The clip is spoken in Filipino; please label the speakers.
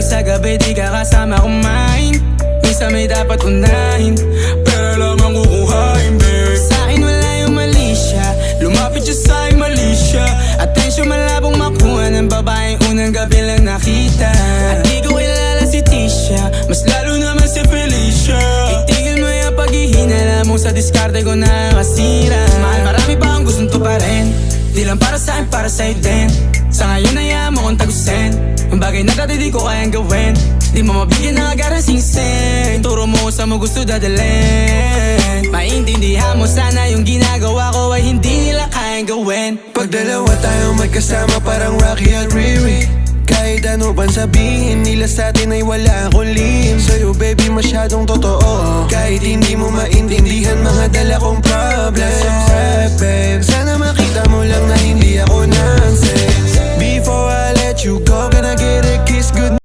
Speaker 1: Pag sa gabi di ka kasama kumain, minsan may dapat unahin, pero lamang kukuhain, babe. Sa'kin wala yung mali siya, lumapit siya sa'kin mali siya. Atensyon malabong makuha ng babaeng unang gabi lang nakita. At di ko kilala si Tisha, mas lalo naman si Felicia. Itigil mo yung paghihinala mo sa diskarte ko nakasira. Mahal, marami pa ang gustong tuparin, di lang para sa'kin, para sa'yo din. Sa ngayon hayaan mo kong tagusin ang bagay na dati di ko kayang gawin. Di mo mabigyan ng agarang singsing, turo mo kung saan mo gusto dadalhin. Maintindihan mo sana yung ginagawa ko ay hindi nila kayang gawin.
Speaker 2: Pag dalawa tayong magkasama parang Rocky at Riri, kahit ano pang sabihin nila sa'tin ay wala akong lihim. Sa'yo baby masyadong totoo, kahit hindi mo maintindihan mga dala kong problems. Babe, sana makita mo lang na hindi ako nonsense. Before I let you go, can I get a kiss good